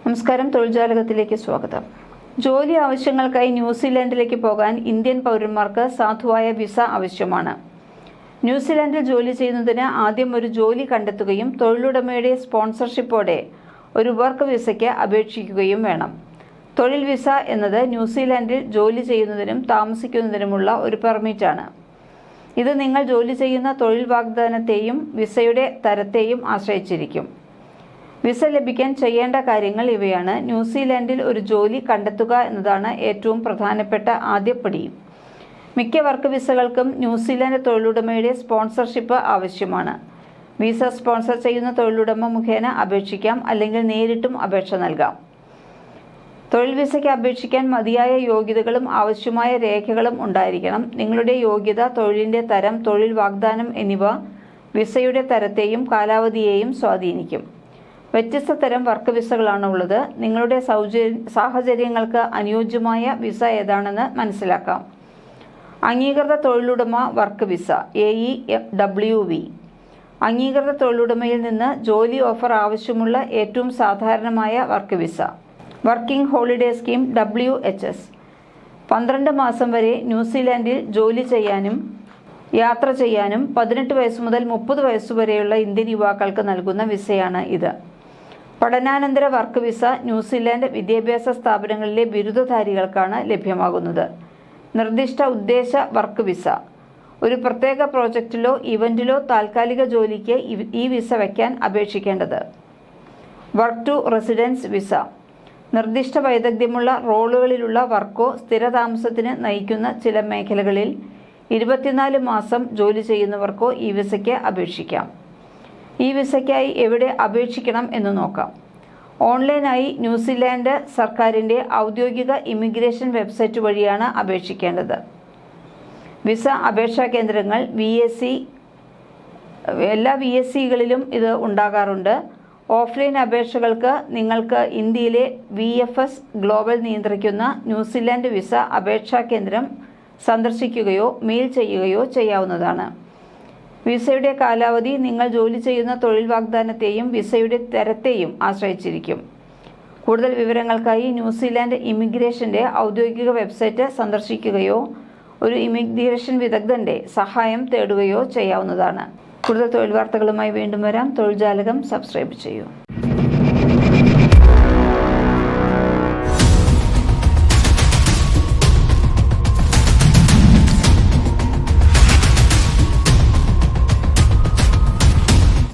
നമസ്കാരം, തൊഴിൽജാലകത്തിലേക്ക് സ്വാഗതം. ജോലി ആവശ്യങ്ങൾക്കായി ന്യൂസിലാൻഡിലേക്ക് പോകാൻ ഇന്ത്യൻ പൗരന്മാർക്ക് സാധുവായ വിസ ആവശ്യമാണ്. ന്യൂസിലാൻഡിൽ ജോലി ചെയ്യുന്നതിന് ആദ്യം ഒരു ജോലി കണ്ടെത്തുകയും തൊഴിലുടമയുടെ സ്പോൺസർഷിപ്പോടെ ഒരു വർക്ക് വിസയ്ക്ക് അപേക്ഷിക്കുകയും വേണം. തൊഴിൽ വിസ എന്നത് ന്യൂസിലാൻഡിൽ ജോലി ചെയ്യുന്നതിനും താമസിക്കുന്നതിനുമുള്ള ഒരു പെർമിറ്റാണ്. ഇത് നിങ്ങൾ ജോലി ചെയ്യുന്ന തൊഴിൽ വാഗ്ദാനത്തെയും വിസയുടെ തരത്തെയും ആശ്രയിച്ചിരിക്കും. വിസ ലഭിക്കാൻ ചെയ്യേണ്ട കാര്യങ്ങൾ ഇവയാണ്. ന്യൂസിലാൻഡിൽ ഒരു ജോലി കണ്ടെത്തുക എന്നതാണ് ഏറ്റവും പ്രധാനപ്പെട്ട ആദ്യപടി. മിക്ക വർക്ക് വിസകൾക്കും ന്യൂസിലാൻഡ് തൊഴിലുടമയുടെ സ്പോൺസർഷിപ്പ് ആവശ്യമാണ്. വിസ സ്പോൺസർ ചെയ്യുന്ന തൊഴിലുടമ മുഖേന അപേക്ഷിക്കാം, അല്ലെങ്കിൽ നേരിട്ടും അപേക്ഷ നൽകാം. തൊഴിൽ വിസയ്ക്ക് അപേക്ഷിക്കാൻ മതിയായ യോഗ്യതകളും ആവശ്യമായ രേഖകളും ഉണ്ടായിരിക്കണം. നിങ്ങളുടെ യോഗ്യത, തൊഴിലിന്റെ തരം, തൊഴിൽ വാഗ്ദാനം എന്നിവ വിസയുടെ തരത്തെയും കാലാവധിയെയും സ്വാധീനിക്കും. വ്യത്യസ്ത തരം വർക്ക് വിസകളാണ് ഉള്ളത്. നിങ്ങളുടെ സാഹചര്യങ്ങൾക്ക് അനുയോജ്യമായ വിസ ഏതാണെന്ന് മനസ്സിലാക്കാം. അംഗീകൃത തൊഴിലുടമ വർക്ക് വിസ AEWV. അംഗീകൃത തൊഴിലുടമയിൽ നിന്ന് ജോലി ഓഫർ ആവശ്യമുള്ള ഏറ്റവും സാധാരണമായ work visa. Working holiday scheme WHS. 12 മാസം വരെ ന്യൂസിലാൻഡിൽ ജോലി ചെയ്യാനും യാത്ര ചെയ്യാനും 18 വയസ്സ് മുതൽ 30 വയസ്സുവരെയുള്ള ഇന്ത്യൻ യുവാക്കൾക്ക് നൽകുന്ന വിസയാണ് ഇത്. പഠനാനന്തര വർക്ക് വിസ ന്യൂസിലാൻഡ് വിദ്യാഭ്യാസ സ്ഥാപനങ്ങളിലെ ബിരുദധാരികൾക്കാണ് ലഭ്യമാകുന്നത്. നിർദ്ദിഷ്ട ഉദ്ദേശ വർക്ക് വിസ. ഒരു പ്രത്യേക പ്രോജക്റ്റിലോ ഇവന്റിലോ താൽക്കാലിക ജോലിക്ക് ഈ വിസ വയ്ക്കാൻ അപേക്ഷിക്കേണ്ടത്. Work to residence visa. നിർദ്ദിഷ്ട വൈദഗ്ധ്യമുള്ള റോളുകളിലുള്ള വർക്കോ സ്ഥിരതാമസത്തിന് നയിക്കുന്ന ചില മേഖലകളിൽ 24 മാസം ജോലി ചെയ്യുന്നവർക്കോ ഈ വിസയ്ക്ക് അപേക്ഷിക്കാം. ഈ വിസയ്ക്കായി എവിടെ അപേക്ഷിക്കണം എന്ന് നോക്കാം. ഓൺലൈനായി ന്യൂസിലാൻഡ് സർക്കാരിൻ്റെ ഔദ്യോഗിക ഇമിഗ്രേഷൻ വെബ്സൈറ്റ് വഴിയാണ് അപേക്ഷിക്കേണ്ടത്. വിസ അപേക്ഷാ കേന്ദ്രങ്ങൾ എല്ലാ VSCകളിലും ഇത് ഉണ്ടാകാറുണ്ട്. ഓഫ്ലൈൻ അപേക്ഷകൾക്ക് നിങ്ങൾക്ക് ഇന്ത്യയിലെ VFS ഗ്ലോബൽ നിയന്ത്രിക്കുന്ന ന്യൂസിലാൻഡ് വിസ അപേക്ഷാ കേന്ദ്രം സന്ദർശിക്കുകയോ മെയിൽ ചെയ്യുകയോ ചെയ്യാവുന്നതാണ്. വിസയുടെ കാലാവധി നിങ്ങൾ ജോലി ചെയ്യുന്ന തൊഴിൽ വാഗ്ദാനത്തെയും വിസയുടെ തരത്തെയും ആശ്രയിച്ചിരിക്കും. കൂടുതൽ വിവരങ്ങൾക്കായി ന്യൂസിലാൻഡ് ഇമിഗ്രേഷന്റെ ഔദ്യോഗിക വെബ്സൈറ്റ് സന്ദർശിക്കുകയോ ഒരു ഇമിഗ്രേഷൻ വിദഗ്ധന്റെ സഹായം തേടുകയോ ചെയ്യാവുന്നതാണ്. കൂടുതൽ തൊഴിൽ വാർത്തകളുമായി വീണ്ടും വരാം. തൊഴിൽജാലകം സബ്സ്ക്രൈബ് ചെയ്യൂ.